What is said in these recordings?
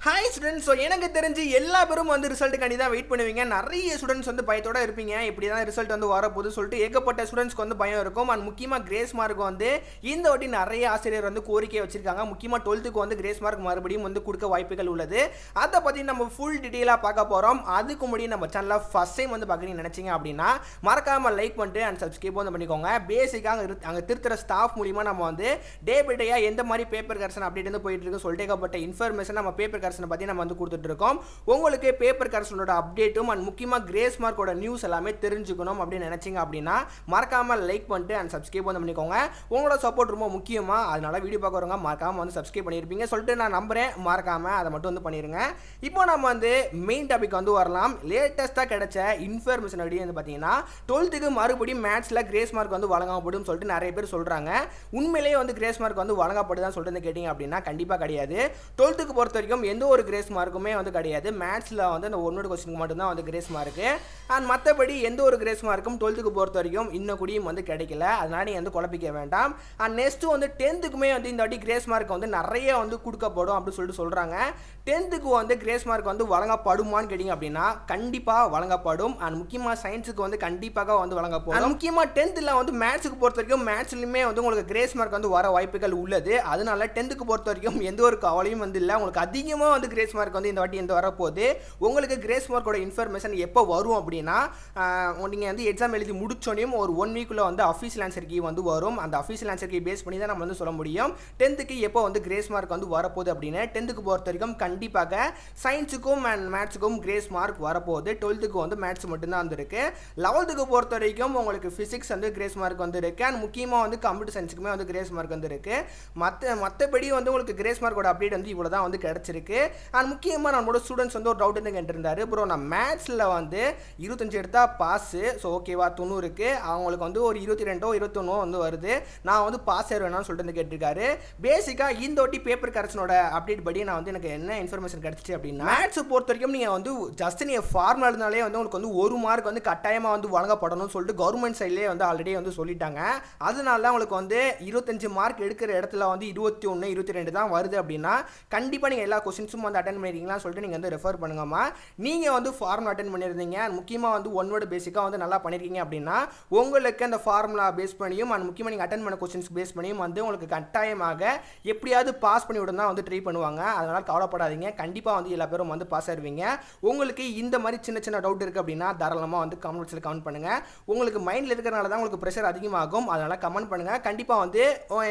Hi students. So எனக்கு தெரிஞ்சு எல்லா பேரும் வந்து ரிசல்ட்டுக்காண்டி தான் வெயிட் பண்ணுவீங்க. நிறைய ஸ்டூடெண்ட்ஸ் வந்து பயத்தோட இருப்பீங்க. இப்படி தான் ரிசல்ட் வந்து வரப்போகுது சொல்லிட்டு ஏகப்பட்ட ஸ்டூடெண்ட்ஸ்க்கு வந்து பயம் இருக்கும். அண்ட் முக்கியமாக கிரேஸ் மார்க் வந்து இந்த வாட்டி நிறைய ஆசிரியர் வந்து கோரிக்கை வச்சிருக்காங்க. முக்கியமாக 12க்கு வந்து கிரேஸ் மார்க் மறுபடியும் வந்து கொடுக்க வாய்ப்புகள் உள்ளது. அதை பற்றி நம்ம ஃபுல் டீட்டெயிலாக பார்க்க போகிறோம். அதுக்கு முன்னாடி நம்ம சேனலில் ஃபஸ்ட் டைம் வந்து பார்க்குறீங்க நினச்சிங்க அப்படின்னா மறக்காமல் லைக் பண்ணிட்டு அண்ட் சப்ஸ்கிரைப் வந்து பண்ணிக்கோங்க. பேசிக்காக அங்கே திருத்துற ஸ்டாஃப் மூலிமா நம்ம வந்து டே பை டேயாக எந்த மாதிரி பேப்பர் கரெக்ஷன் அப்டேட் வந்து போயிட்டு இருக்கு சொல்லிட்டு ஏகப்பட்ட இன்ஃபர்மேஷன் நம்ம பேப்பர் கரெக்ஷனை பற்றி நம்ம வந்து கொடுத்துட்டு இருக்கோம். உங்களுக்கு பேப்பர் கரெக்ஷனோட அப்டேட்டும் அண்ட் முக்கியமாக கிரேஸ் மார்க்கோட நியூஸ் எல்லாமே தெரிஞ்சுக்கணும் அப்படின்னு நினைச்சீங்க அப்படின்னா மறக்காம லைக் பண்ணிட்டு அண்ட் சப்ஸ்கிரைப் வந்து பண்ணிக்கோங்க. உங்களோட சப்போர்ட் ரொம்ப முக்கியமா, அதனால வீடியோ பார்க்குறவங்க மறக்காம வந்து சப்ஸ்கிரைப் பண்ணியிருப்பீங்க சொல்லிட்டு நான் நம்புறேன். மறக்காம அதை மட்டும் வந்து பண்ணிருங்க. இப்போ நம்ம வந்து மெயின் டாபிக் வந்து வரலாம். லேட்டஸ்ட்டாக கிடைச்ச இன்ஃபர்மேஷன் அப்படி வந்து பார்த்தீங்கன்னா 12க்கு மறுபடியும் மேத்ஸில் கிரேஸ் மார்க் வந்து வழங்கப்படும் சொல்லிட்டு நிறைய பேர் சொல்கிறாங்க. உண்மையிலேயே வந்து கிரேஸ் மார்க் வந்து வழங்கப்படுதான் சொல்லிட்டு வந்து கேட்டிங்க அப்படின்னா கண்டிப்பாக கிடையாது. 12க்கு பொறுத்த வரைக்கும் எந்த ஒரு கிரேஸ் மார்க்குமே வந்து கிடையாது. மேத்ஸில் வந்து அந்த ஒன்னோட கொஸ்டினுக்கு மட்டும்தான் வந்து கிரேஸ் மார்க்கு. அண்ட் மற்றபடி எந்த ஒரு கிரேஸ் மார்க்கும் 12க்கு பொறுத்த வரைக்கும் இன்னும் கூடியும் வந்து கிடைக்கல. அதனால நீங்கள் வந்து குழப்பிக்க வேண்டாம். அண்ட் நெக்ஸ்ட்டு வந்து 10க்குமே வந்து இந்த வாட்டி கிரேஸ் மார்க் வந்து நிறைய வந்து கொடுக்கப்படும் அப்படின்னு சொல்லிட்டு சொல்கிறாங்க. 10க்கு வந்து கிரேஸ் மார்க் வந்து வழங்கப்படுமான்னு கேட்டிங்க அப்படின்னா கண்டிப்பாக வழங்கப்படும். அண்ட் முக்கியமாக சயின்ஸுக்கு வந்து கண்டிப்பாக வந்து வழங்கப்படும். முக்கியமாக 10த்தில் வந்து மேத்ஸுக்கு பொறுத்த வரைக்கும் மேத்ஸ்லையுமே வந்து உங்களுக்கு கிரேஸ் மார்க் வந்து வர வாய்ப்புகள் உள்ளது. அதனால 10க்கு பொறுத்த வரைக்கும் எந்த ஒரு கவலையும் வந்து இல்லை. உங்களுக்கு அதிகமாக வந்து கிரேஸ் மார்க் வந்து இந்த வாட்டி எந்த வரப்போகுது. உங்களுக்கு கிரேஸ் மார்க்கோட இன்ஃபர்மேஷன் எப்போ வரும் அப்படின்னா நீங்கள் வந்து எக்ஸாம் எழுதி முடிச்சோனையும் ஒரு 1 வீக்குள்ள வந்து அஃபீஷியல் ஆன்சர் கீ வந்து வரும். அந்த அஃபீஷியல் ஆன்சர் கீ பேஸ் பண்ணி தான் நம்ம வந்து சொல்ல முடியும் 10க்கு எப்போ வந்து கிரேஸ் மார்க் வந்து வரப்போகுது அப்படின்னு. 10க்கு பொறுத்த வரைக்கும் கண்டிப்பாக சயின்ஸுக்கும் அண்ட் மேத்ஸுக்கும் கிரேஸ் மார்க் வரப்போகுது. 12க்கு வந்து மேத்ஸ் மட்டும்தான் வந்துருக்கு. 11க்கு பொறுத்த வரைக்கும் உங்களுக்கு ஃபிசிக்ஸ் வந்து கிரேஸ் மார்க் வந்து இருக்குது. அண்ட் முக்கியமாக வந்து கம்ப்யூட்டர் சயின்ஸுக்குமே வந்து கிரேஸ் மார்க் வந்து இருக்குது. மற்றபடி வந்து உங்களுக்கு கிரேஸ் மார்க்கோட அப்டேட் வந்து இவ்வளோ தான் வந்து கிடச்சிருக்கு. அண்ட் முக்கியமாக நம்மளோட ஸ்டூடெண்ட்ஸ் வந்து ஒரு டவுட் வந்து கேட்டிருந்தாரு. ப்ரோ நான் மேத்ஸில் வந்து 25 எடுத்தால் பாஸு, ஸோ ஓகேவா 90க்கு அவங்களுக்கு வந்து ஒரு 22 21 வந்து வருது, நான் வந்து பாஸ் ஆயிடுவேன்னு சொல்லிட்டு வந்து கேட்டிருக்காரு. பேசிக்காக இந்த வாட்டி பேப்பர் கரெக்ஷனோட அப்டேட் படி நான் வந்து எனக்கு என்ன இன்ஃபர்மேஷன் கிடச்சிச்சு அப்படின்னா மேத்ஸை பொறுத்த வரைக்கும் நீங்கள் வந்து ஜஸ்ட் நீங்கள் ஃபார்முலா இருந்தாலே வந்து உங்களுக்கு வந்து 1 மார்க் வந்து கட்டாயமாக வந்து வழங்கப்படணும்னு சொல்லிட்டு கவர்மெண்ட் சைட்லேயே வந்து ஆல்ரெடி வந்து சொல்லிட்டாங்க. அதனால தான் உங்களுக்கு வந்து 25 மார்க் எடுக்கிற இடத்துல வந்து 21 22 தான் வருது அப்படின்னா கண்டிப்பாக நீங்கள் எல்லா கொஸ்டின்ஸும் வந்து அட்டன் பண்ணிருக்கீங்களா சொல்லிட்டு நீங்கள் வந்து ரெஃபர் பண்ணுங்கம்மா. நீங்கள் வந்து ஃபார்முலா அட்டன் பண்ணியிருந்தீங்க, முக்கியமாக வந்து ஒன் வேர்டு பேசிக்காக வந்து நல்லா பண்ணியிருக்கீங்க அப்படின்னா உங்களுக்கு அந்த ஃபார்முலா பேஸ் பண்ணியும் அண்ட் முக்கியமாக நீங்கள் அட்டன் பண்ண கொஸ்டின்ஸ் பேஸ் பண்ணியும் வந்து உங்களுக்கு கட்டாயமாக எப்படியாவது பாஸ் பண்ணி விட தான் வந்து ட்ரை பண்ணுவாங்க. அதனால் கவலைப்படாதீங்க, கண்டிப்பாக வந்து எல்லா பேரும் வந்து பாஸ் ஆயிருவீங்க. உங்களுக்கு இந்த மாதிரி சின்ன சின்ன டவுட் இருக்குது அப்படின்னா தாராளமாக வந்து கமெண்ட்ஸில் கமெண்ட் பண்ணுங்கள். உங்களுக்கு மைண்டில் இருக்கிறனால தான் உங்களுக்கு ப்ரெஷர் அதிகமாகும். அதனால் கமெண்ட் பண்ணுங்கள். கண்டிப்பாக வந்து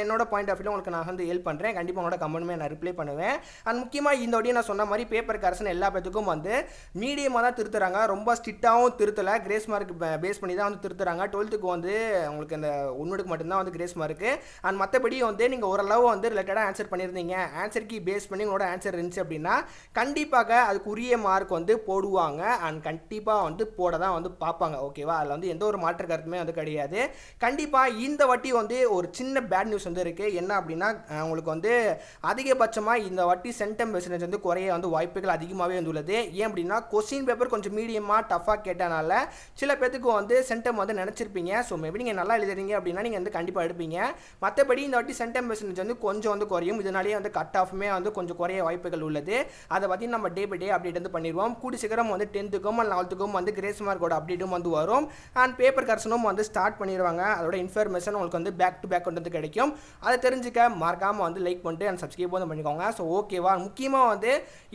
என்னோட பாயிண்ட் ஆஃப் வியூ உங்களுக்கு நான் வந்து ஹெல்ப் பண்ணுறேன். கண்டிப்பாக உங்களோட கமெண்ட்டுமே நான் ரிப்ளை பண்ணுவேன். அண்ட் முக்கியமாக இந்த வாட்டி நான் சொன்ன மாதிரி பேப்பர் கரெக்ஷன் எல்லா பேத்துக்கும் வந்து மீடியமாக தான் திருத்துறாங்க. ரொம்ப ஸ்ட்ரிக்டாகவும் திருத்தலை. கிரேஸ் மார்க் பேஸ் பண்ணி தான் வந்து திருத்துறாங்க. 12க்கு வந்து உங்களுக்கு இந்த ஒன்றுக்கு மட்டும்தான் வந்து கிரேஸ் மார்க்கு. அண்ட் மற்றபடி வந்து நீங்கள் ஓரளவு வந்து ரிலேட்டடாக ஆன்சர் பண்ணியிருந்தீங்க, ஆன்சருக்கு பேஸ் பண்ணி உங்களோட ஆன்சர் இருந்துச்சு அப்படின்னா கண்டிப்பாக அதுக்கு உரிய மார்க் வந்து போடுவாங்க. அண்ட் கண்டிப்பாக வந்து போட தான் வந்து பார்ப்பாங்க. ஓகேவா, அதில் வந்து எந்த ஒரு மாற்று கருத்துமே வந்து கிடையாது. கண்டிப்பாக இந்த வாட்டி வந்து ஒரு சின்ன பேட் நியூஸ் வந்து இருக்குது. என்ன அப்படின்னா உங்களுக்கு வந்து அதிகபட்சமாக இந்த வாட்டி சென்டம் பெர்சன்டேஜ் வந்து குறைய வந்து வாய்ப்புகள் அதிகமாகவே வந்துள்ளது. ஏன் அப்படின்னா கொஸ்டின் பேப்பர் கொஞ்சம் மீடியமாக டஃபாக கேட்டனால சில பேத்துக்கு வந்து சென்டம் வந்து நினச்சிருப்பீங்க. ஸோ மேபி நீங்கள் நல்லா எழுதுறீங்க அப்படின்னா நீங்கள் வந்து கண்டிப்பாக எடுப்பீங்க. மற்றபடி இந்த வாட்டி சென்டம் பெர்சன்டேஜ் வந்து கொஞ்சம் வந்து குறையும். இதனாலேயே வந்து கட் ஆஃப்மே வந்து கொஞ்சம் குறைய வாய்ப்புகள் உள்ளது. அதை பற்றி நம்ம டே பை டே அப்டேட் வந்து பண்ணிடுவோம். கூடி சீக்கிரம் வந்து 10க்கும் 11க்கும் வந்து கிரேஸ் மார்க்கோட அப்டேட்டும் வந்து வரும். அண்ட் பேப்பர் கரெக்ஷனும் வந்து ஸ்டார்ட் பண்ணிடுவாங்க. அதோட இன்ஃபர்மேஷன் உங்களுக்கு வந்து பேக் டு பேக் வந்து கிடைக்கும். அதை தெரிஞ்சுக்க மறக்காமல் வந்து லைக் பண்ணிட்டு அண்ட் சப்ஸ்கிரைப் வந்து பண்ணிக்கோங்க. ஸோ ஓகேவா, முக்கியமாக வந்து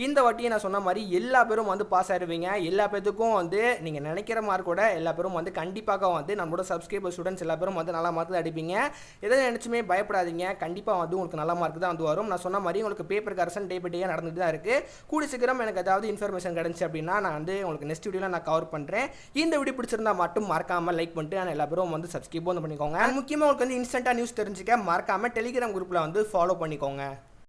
இந்த வாட்டியை நான் சொன்ன மாதிரி எல்லா பேரும் வந்து பாஸ் ஆயிடுவீங்க. எல்லா பேத்துக்கும் வந்து நீங்கள் நினைக்கிற மார்க்கோட எல்லா பேரும் வந்து கண்டிப்பாக வந்து நம்மளோட சப்ஸ்கிரைபர் ஸ்டூடெண்ட்ஸ் எல்லா பேரும் வந்து நல்ல மார்க் தான் அடிப்பீங்க. எதை நினச்சுமே பயப்படாதீங்க, கண்டிப்பாக வந்து உங்களுக்கு நல்ல மார்க் தான் வந்து வரும். நான் சொன்ன மாதிரி உங்களுக்கு paper correction day by day நடந்துட்டு தான் இருக்குது. கூடி சீக்கிரம் எனக்கு ஏதாவது இன்ஃபர்மேஷன் கிடைச்சி அப்படின்னா நான் வந்து உங்களுக்கு நெக்ஸ்ட் வீடியோவில் நான் கவர் பண்ணுறேன். இந்த வீடியோ பிடிச்சிருந்தா மட்டும் மறக்காமல் லைக் பண்ணிட்டு எல்லா பேரும் வந்து சப்ஸ்கிரைப் வந்து பண்ணிக்கோங்க. முக்கியமாக உங்களுக்கு வந்து இன்ஸ்டன்ட்டாக நியூஸ் தெரிஞ்சுக்க மறக்காமல் டெலிகிராம் குரூப்பில் வந்து ஃபாலோ பண்ணிக்கோங்க.